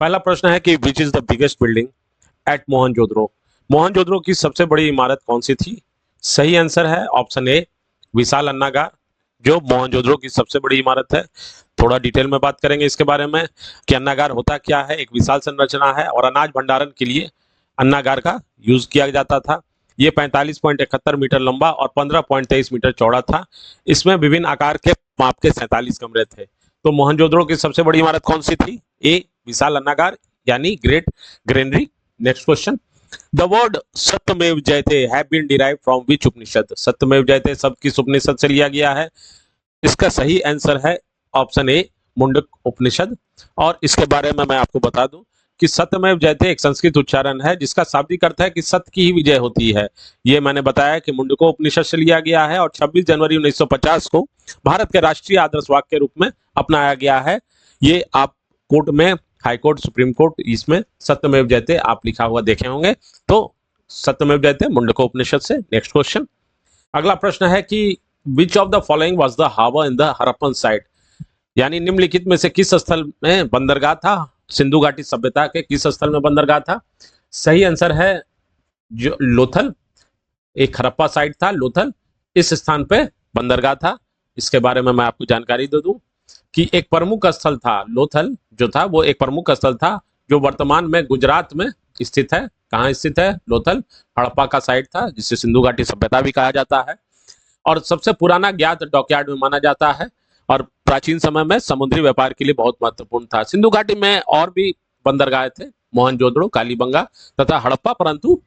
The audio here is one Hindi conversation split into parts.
पहला प्रश्न है कि which is the biggest building at Mohenjodaro. Mohenjodaro की सबसे बड़ी इमारत कौन सी थी? सही आंसर है ऑप्शन ए, विशाल अन्नागार, जो मोहनजोदड़ो की सबसे बड़ी इमारत है। थोड़ा डिटेल में बात करेंगे इसके बारे में कि अन्नागार होता क्या है। एक विशाल संरचना है और अनाज भंडारण के लिए अन्नागार का यूज किया जाता था। ये 45.71 मीटर लंबा और 15.23 मीटर चौड़ा था। इसमें विभिन्न आकार के माप के 47 कमरे थे। तो मोहनजोदड़ो की सबसे बड़ी इमारत कौन सी थी? ए, विशाल अन्नागार यानी great granary. Next question, the word Satyameva Jayate have been derived from which Upanishad? Satyameva Jayate शब्द किस उपनिषद से लिया गया है? इसका सही आंसर है ऑप्शन ए, मुंडक उपनिषद। और इसके बारे में मैं आपको बता दूं कि सत्यमेव जयते एक संस्कृत उच्चारण है जिसका शाब्दिक अर्थ है कि सत्य की ही विजय होती है। ये मैंने बताया कि मुंडको उपनिषद से लिया गया है और 26 जनवरी 1950 को भारत के राष्ट्रीय आदर्श वाक्य के रूप में अपनाया गया है। ये आप कोर्ट में, हाई कोर्ट, सुप्रीम कोर्ट, इसमें सत्यमेव जयते आप लिखा हुआ देखे होंगे। तो सत्यमेव जयते मुंडको उपनिषद से। नेक्स्ट क्वेश्चन, अगला प्रश्न है कि which of the following was the harbour in the Harappan site? यानी निम्नलिखित में से किस स्थल में बंदरगाह था? सिंधु घाटी सभ्यता के किस स्थल में बंदरगाह था? सही आंसर है जो लोथल, एक हड़प्पा साइट था लोथल, इस स्थान पे बंदरगाह था। इसके बारे में मैं आपको जानकारी दे दूं कि एक प्रमुख स्थल था लोथल, जो था वो एक प्रमुख स्थल था जो वर्तमान में गुजरात में स्थित है। कहाँ स्थित है? लोथल, हड़प्पा का साइट था जिसे सिंधु घाटी सभ्यता भी कहा जाता है और सबसे पुराना ज्ञात डॉकयार्ड में माना जाता है और प्राचीन समय में समुद्री व्यापार के लिए बहुत महत्वपूर्ण था। सिंधु घाटी में और भी बंदरगाह थे, मोहनजोदड़ो, कालीबंगा तथा हड़प्पा, परंतु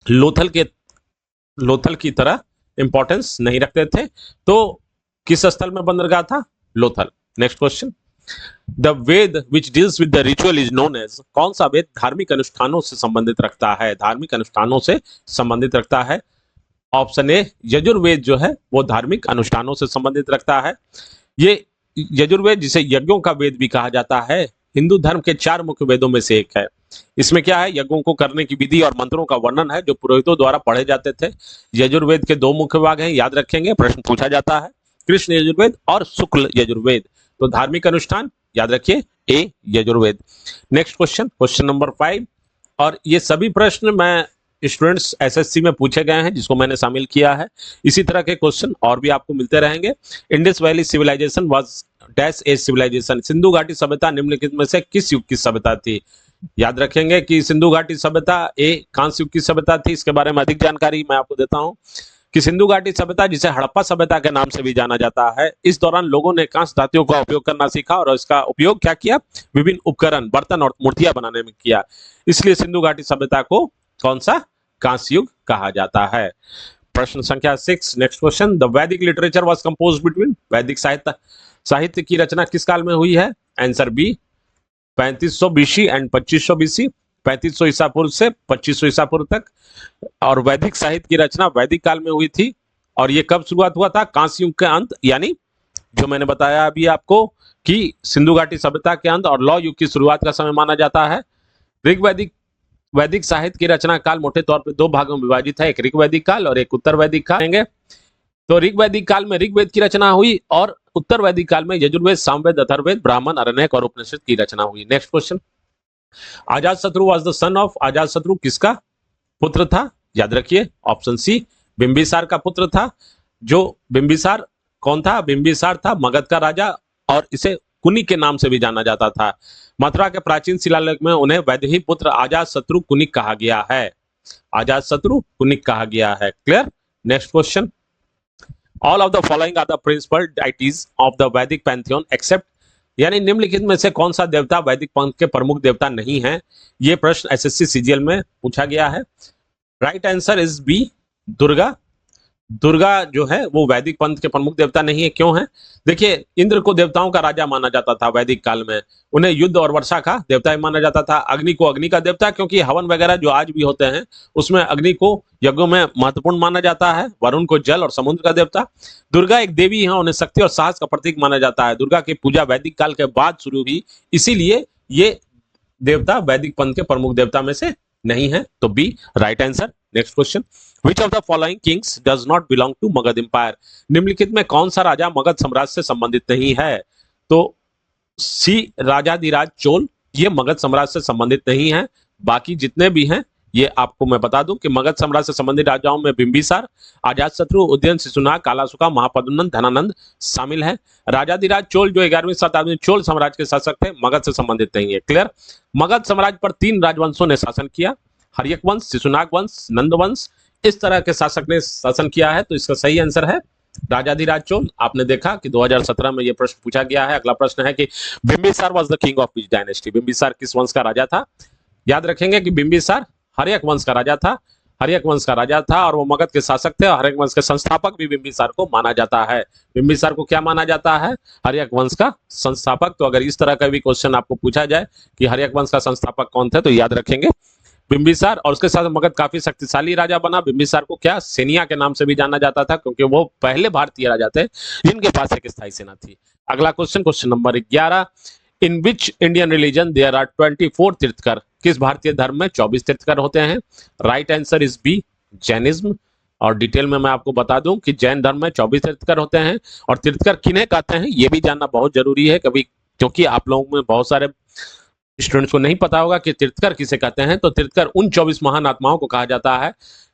लोथल की तरह इंपॉर्टेंस नहीं रखते थे। तो किस स्थल में बंदरगाह था? Lothal. Next question, the Veda which deals with the ritual is known as? कौन सा वेद धार्मिक अनुष्ठानों से संबंधित रखता है? धार्मिक अनुष्ठानों से संबंधित रखता है। ऑप्शन ए, यजुर्वेद जो है वो धार्मिक अनुष्ठानों से संबंधित रखता है। ये यजुर्वेद, जिसे यज्ञों का वेद भी कहा जाता है, हिंदू धर्म के 4 मुख्य वेदों में से एक है। इसमें क्या है? यज्ञों को करने की विधि और मंत्रों का वर्णन है जो पुरोहितों द्वारा पढ़े जाते थे। यजुर्वेद के 2 मुख्य भाग हैं, याद रखेंगे, प्रश्न पूछा जाता है, कृष्ण यजुर्वेद और शुक्ल यजुर्वेद। तो धार्मिक अनुष्ठान याद रखिए A, Yajurveda. Next question, question number 5, और ये सभी प्रश्न मैं स्टूडेंट्स एसएससी में पूछे गए हैं जिसको मैंने शामिल किया है। इसी तरह के क्वेश्चन और भी आपको मिलते रहेंगे। Indus valley civilization was dash age civilization? सिंधु घाटी सभ्यता निम्नलिखित में से किस युग की सभ्यता थी? याद रखेंगे कि सिंधु घाटी सभ्यता ए, कांस्य युग की सभ्यता थी। इसके बारे में अधिक जानकारी मैं आपको देता हूं कि सिंधु घाटी सभ्यता, जिसे हड़प्पा सभ्यता के नाम से भी जाना जाता है, इस दौरान लोगों ने कांस्य धातुओं का उपयोग करना सीखा और इसका उपयोग क्या किया? विभिन्न उपकरण, बर्तन और मूर्तियां बनाने में किया। इसलिए सिंधु घाटी सभ्यता को कौन सा? कांस्य युग कहा जाता है। प्रश्न संख्या 6, next question, the Vedic literature was composed between? वैदिक साहित्य की रचना किस काल में हुई है? Answer B, 3500 BC and 2500 BC, 3500 ईसा पूर्व से 2500 ईसा पूर्व तक। और वैदिक साहित्य की रचना वैदिक काल में हुई थी। और ये कब शुरुआत हुआ था? कांस्य युग के अंत, यानी जो मैंने बताया अभी आपको कि सिंधु घाटी सभ्यता के अंत और लौ युग की शुरुआत का समय माना जाता है। वैदिक साहित्य की रचना काल मोटे तौर पर 2 भागों में विभाजित है, एक ऋग वैदिक काल और एक उत्तर वैदिक काल। तो ऋग वैदिक काल में ऋग्वेद की रचना हुई और उत्तर वैदिक काल में यजुर्वेद, सामवेद, अथर्ववेद, ब्राह्मण, अरण्यक और उपनिषद की रचना हुई। Next question, Ajatashatru was the son of? Ajatashatru किसका पुत्र था? याद रखिए ऑप्शन सी, बिंबिसार का पुत्र था। जो बिंबिसार कौन था? बिंबिसार था मगध का राजा और इसे कुनी के नाम से भी जाना जाता था। मथुरा के प्राचीन शिलालेख में उन्हें वैदेही पुत्र अजातशत्रु कुनिक कहा गया है। अजातशत्रु कुनिक कहा गया है। Clear? Next question, all of the following are the principal deities of the Vedic pantheon except? यानी निम्नलिखित में से कौन सा देवता वैदिक पंथ के प्रमुख देवता नहीं है? यह प्रश्न एसएससी सीजीएल में पूछा गया है। Right answer is B, Durga. Durga जो है वो वैदिक पंथ के प्रमुख देवता नहीं है। क्यों है? देखिए, इंद्र को देवताओं का राजा माना जाता था वैदिक काल में, उन्हें युद्ध और वर्षा का देवता माना जाता था। अग्नि को अग्नि का देवता, क्योंकि हवन वगैरह जो आज भी होते हैं उसमें अग्नि को यज्ञों में महत्वपूर्ण माना जाता है। वरुण को जल और समुद्र का देवता। दुर्गा एक देवी है, उन्हें शक्ति और साहस का प्रतीक माना जाता है। दुर्गा की पूजा वैदिक काल के बाद शुरू हुई, इसीलिए ये देवता वैदिक पंथ के प्रमुख देवता में से नहीं है। तो B right answer. Next question, Which of the following kings does not belong to Magadha empire? निम्नलिखित में कौन सा राजा मगध साम्राज्य से संबंधित नहीं है? तो सी, राजाधिराज चोल, ये मगध साम्राज्य से संबंधित नहीं है। बाकी जितने भी हैं ये आपको मैं बता दूं कि मगध साम्राज्य से संबंधित राजाओं में बिंबिसार, अजातशत्रु, उदयन, शिशुनाग, कालासुका, महापद्मनंद, धनानंद शामिल है। राजाधिराज चोल जो 11वीं शताब्दी में चोल साम्राज्य के शासक थे, मगध से संबंधित नहीं है। क्लियर। मगध साम्राज्य पर 3 राजवंशों ने शासन किया, हर्यक वंश, शिशुनाग वंश, नंद वंश, इस तरह के शासक ने शासन किया है। तो इसका सही आंसर है राजाधिराज चोल। आपने देखा कि 2017 में यह प्रश्न पूछा गया है। अगला प्रश्न है कि Bimbisara was the king of which dynasty? Bimbisara किस वंश का राजा था? याद रखेंगे कि बिंबिसार हर्यक वंश का राजा था। हर्यक वंश का राजा था और वो मगध के शासक थे और हर्यक वंश के संस्थापक भी बिंबिसार को माना जाता है। बिंबिसार को क्या माना जाता है? हर्यक वंश का संस्थापक। तो अगर इस तरह का भी क्वेश्चन आपको पूछा जाए कि हर्यक वंश का संस्थापक कौन थे, तो याद रखेंगे बिंबिसार। और उसके साथ मगध काफी शक्तिशाली राजा बना। बिंबिसार को क्या सेनिया के नाम से भी जाना जाता था, क्योंकि वो पहले भारतीय राजा थे जिनके पास एक स्थायी सेना थी। अगला question, question number 11, in which Indian religion there are 24 tirthankar? किस भारतीय धर्म में 24 तीर्थकर होते हैं? Right answer is B, Jainism. और डिटेल में मैं आपको बता दूं कि जैन धर्म में 24 तीर्थकर होते हैं। और तीर्थकर किन्हें कहते हैं ये भी जानना बहुत जरूरी है, कभी क्योंकि आप लोगों में बहुत सारे स्टूडेंट्स को नहीं पता होगा कि तीर्थकर किसे कहते हैं। तो तीर्थकर उन 24 महान आत्माओं को कहा जाता है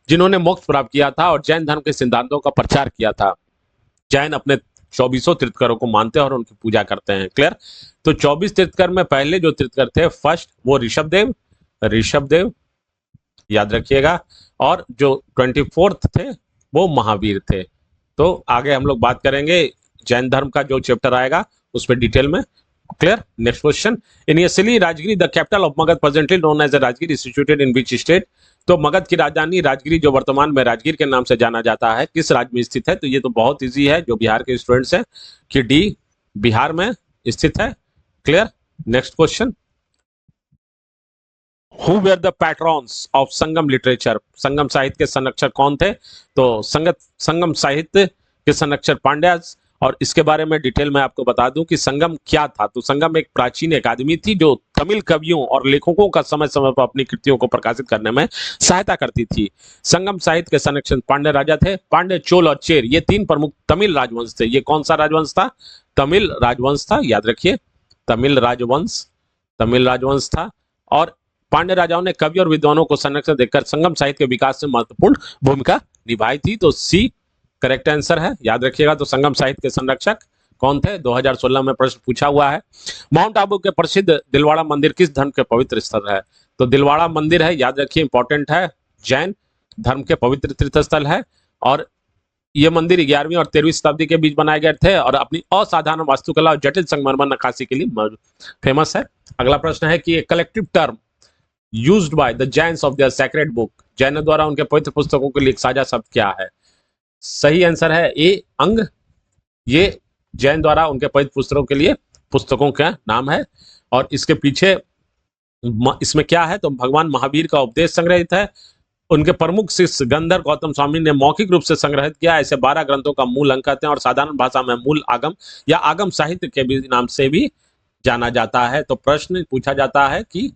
जिन्होंने मोक्ष प्राप्त किया था और जैन धर्म के सिद्धांतों का प्रचार किया था। जैन अपने 24 तीर्थकरों को मानते हैं और उनकी पूजा करते हैं। क्लियर। तो 24 तीर्थकर में पहले जो तीर्थकर थे फर्स्ट वो ऋषभदेव, ऋषभदेव याद रखिएगा। और जो 24th थे वो महावीर थे। तो आगे हम लोग बात करेंगे जैन धर्म का जो चैप्टर आएगा उस पर डिटेल में। Clear. Next question, initially Rajgiri the capital of Magadha presently known as Rajgiri situated in which state? तो मगध की राजधानी राजगिरी जो वर्तमान में राजगीर के नाम से जाना जाता है किस राज्य में स्थित है? तो ये तो बहुत इजी है जो बिहार के स्टूडेंट्स हैं कि डी बिहार में स्थित है। Clear. Next question, who were the patrons of Sangam literature? Sangam साहित्य के संरक्षक कौन थे? तो संगम साहित्य के संरक्षक पांड्यास। और इसके बारे में डिटेल में आपको बता दूं कि संगम क्या था। तो संगम एक प्राचीन अकादमी थी जो तमिल कवियों और लेखकों का समय समय पर अपनी कृतियों को प्रकाशित करने में सहायता करती थी। संगम साहित्य के संरक्षक पांड्य राजा थे। पांड्य, चोल और चेर ये 3 प्रमुख तमिल राजवंश थे। ये कौन सा राजवंश था? तमिल राजवंश था। याद रखिए तमिल राजवंश, तमिल राजवंश था। और पांड्य राजाओं ने कवि और विद्वानों को संरक्षण देकर संगम साहित्य के विकास में महत्वपूर्ण भूमिका निभाई थी। तो सी करेक्ट आंसर है। याद रखिएगा। तो संगम साहित्य के संरक्षक कौन थे? 2016 में प्रश्न पूछा हुआ है। माउंट आबू के प्रसिद्ध दिलवाड़ा मंदिर किस धर्म के पवित्र स्थल है? तो दिलवाड़ा मंदिर है, याद रखिए इंपॉर्टेंट है, जैन धर्म के पवित्र तीर्थ स्थल है। और ये मंदिर 11वीं और 13वीं शताब्दी के बीच बनाए गए थे और अपनी असाधारण वास्तुकला और जटिल संगमरमर नक्काशी के लिए फेमस है। अगला प्रश्न है कि collective term used by the Jains of their sacred book? जैनों द्वारा उनके पवित्र पुस्तकों के लिए एक साझा शब्द क्या है? सही आंसर है ए, अंग। ये जैन द्वारा उनके पवित्र पुस्तकों के लिए पुस्तकों का नाम है। और इसके पीछे इसमें क्या है? तो भगवान महावीर का उपदेश संग्रहित है। उनके प्रमुख शिष्य गंधर गौतम स्वामी ने मौखिक रूप से संग्रहित किया। ऐसे 12 ग्रंथों का मूल अंक कहते हैं और साधारण भाषा में मूल आगम या आगम साहित्य के भी नाम से भी जाना जाता है। तो प्रश्न पूछा जाता है कि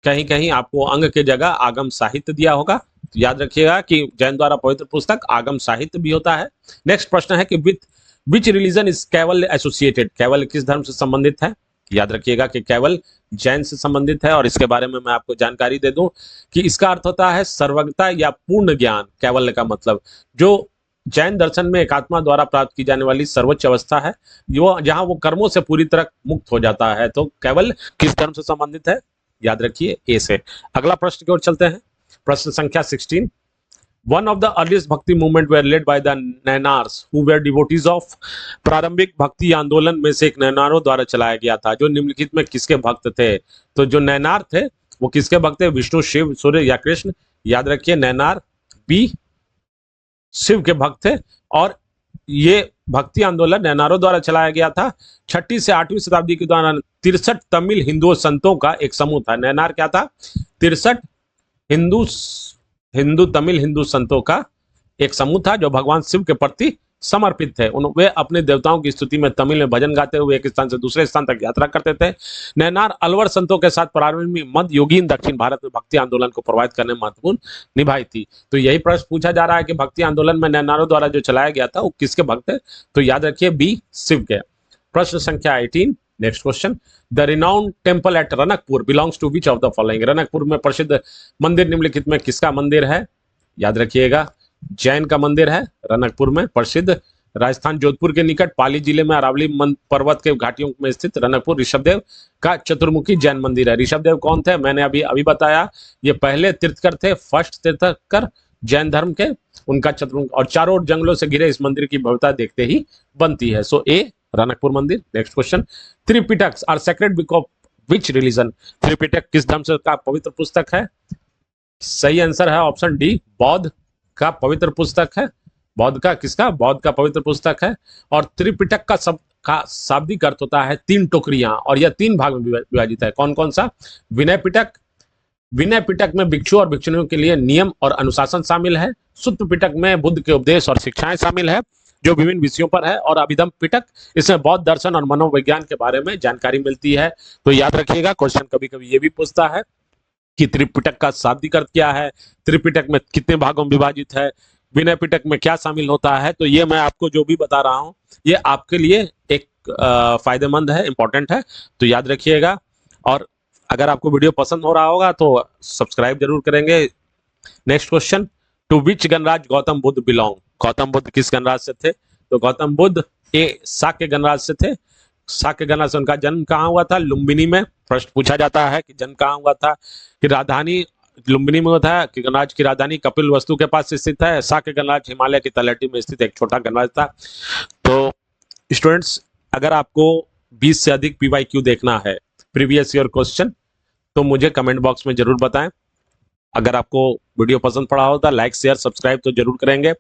कहीं कहीं आपको अंग के जगह आगम साहित्य दिया होगा। तो याद रखिएगा कि जैन द्वारा पवित्र पुस्तक आगम साहित्य भी होता है। नेक्स्ट प्रश्न है कि विच religion is caval associated? Caval किस धर्म से संबंधित है? याद रखिएगा कि कैवल जैन से संबंधित है। और इसके बारे में मैं आपको जानकारी दे दूं कि इसका अर्थ होता है सर्वज्ञता या पूर्ण ज्ञान। कैवल्य का मतलब जो जैन दर्शन में एकात्मा द्वारा प्राप्त की जाने वाली सर्वोच्च अवस्था है, वो जहां वो कर्मों से पूरी तरह मुक्त हो जाता है। तो कैवल्य किस धर्म से संबंधित है? याद रखिए ए से। अगला प्रश्न की ओर चलते हैं। प्रश्न संख्या 16, one of the earliest bhakti movement were led by the Nayanars who were devotees of? प्रारंभिक भक्ति आंदोलन में से एक नैनारों द्वारा चलाया गया था जो निम्नलिखित में किसके भक्त थे? तो जो नैनार थे वो किसके भक्त थे? विष्णु, शिव, सूर्य या कृष्ण? याद रखिए नैनार बी शिव के भक्त थे। और ये भक्ति आंदोलन नैनारों द्वारा चलाया गया था। 6ठी से 8वीं शताब्दी के दौरान 63 तमिल हिंदू संतों का एक समूह था। नैनार क्या था? 63 हिंदू तमिल हिंदू संतों का एक समूह था जो भगवान शिव के प्रति समर्पित थे। वे अपने देवताओं की स्तुति में तमिल में भजन गाते हुए एक स्थान से दूसरे स्थान तक यात्रा करते थे। नैनार अलवर संतों के साथ प्रारंभ में मध्य युगीन दक्षिण भारत में भक्ति आंदोलन को प्रभावित करने में महत्वपूर्ण निभाई थी। तो यही प्रश्न पूछा जा रहा है कि भक्ति आंदोलन में नैनारों द्वारा जो चलाया गया था वो किसके भक्त थे? तो याद रखिए बी शिव के। प्रश्न संख्या 18, next question, the renowned temple at Ranakpur belongs to which of the following? Ranakpur में प्रसिद्ध मंदिर निम्नलिखित में किसका मंदिर है? याद रखिएगा, जैन का मंदिर है रनकपुर में प्रसिद्ध। राजस्थान जोधपुर के निकट पाली जिले में अरावली पर्वत के घाटियों में स्थित रनकपुर ऋषभदेव का चतुर्मुखी जैन मंदिर है। ऋषभदेव कौन थे? मैंने अभी बताया, ये पहले तीर्थकर थे, फर्स्ट तीर्थकर जैन धर्म के। उनका चतुर्मुख और चारों ओर जंगलों से घिरे इस मंदिर की भव्यता देखते ही बनती है। सो ए रनकपुर मंदिर। Next question, Tripitaka are sacred book of which religion? Tripitaka किस धर्म से का पवित्र पुस्तक है? सही आंसर है ऑप्शन डी, बौद्ध का पवित्र पुस्तक है। बौद्ध का किसका? बौद्ध का पवित्र पुस्तक है। और त्रिपिटक का शाब्दिक अर्थ होता है तीन टोकरियां, और यह तीन भाग में विभाजित है। कौन कौन सा? विनय पिटक, विनय पिटक में भिक्षु और भिक्षुणियों के लिए नियम और अनुशासन शामिल है। सुत्त पिटक में बुद्ध के उपदेश और शिक्षाएं शामिल है जो विभिन्न विषयों पर है। और अभिधम पिटक, इसमें बौद्ध दर्शन और मनोविज्ञान के बारे में जानकारी मिलती है। तो याद रखिएगा, क्वेश्चन कभी कभी ये भी पूछता है कि त्रिपिटक का शाब्दिक अर्थ क्या है, त्रिपिटक में कितने भागों में विभाजित है, विनय पिटक में क्या शामिल होता है। तो ये मैं आपको जो भी बता रहा हूं, ये आपके लिए एक फायदेमंद है, इंपॉर्टेंट है, तो याद रखिएगा। और अगर आपको वीडियो पसंद हो रहा होगा तो सब्सक्राइब जरूर करेंगे। Next question, to which ganaraj Gautam Buddha belong? Gautam Buddha किस गणराज से थे? तो गौतम बुद्ध शाक्य गणराज से थे। शाक्य गणराज से उनका जन्म कहाँ हुआ था? लुम्बिनी में। प्रश्न पूछा जाता है कि जन्म कहाँ हुआ था, कि राजधानी लुम्बिनी में होता है, कि गणराज की राजधानी कपिल वस्तु के पास स्थित है। शाक्य गणराज हिमालय की तलहटी में स्थित एक छोटा गणराज था। तो स्टूडेंट्स, अगर आपको 20 से अधिक PYQ देखना है, प्रीवियस ईयर क्वेश्चन, तो मुझे कमेंट बॉक्स में जरूर बताएं। अगर आपको वीडियो पसंद पड़ा हो तो लाइक शेयर सब्सक्राइब तो जरूर करेंगे।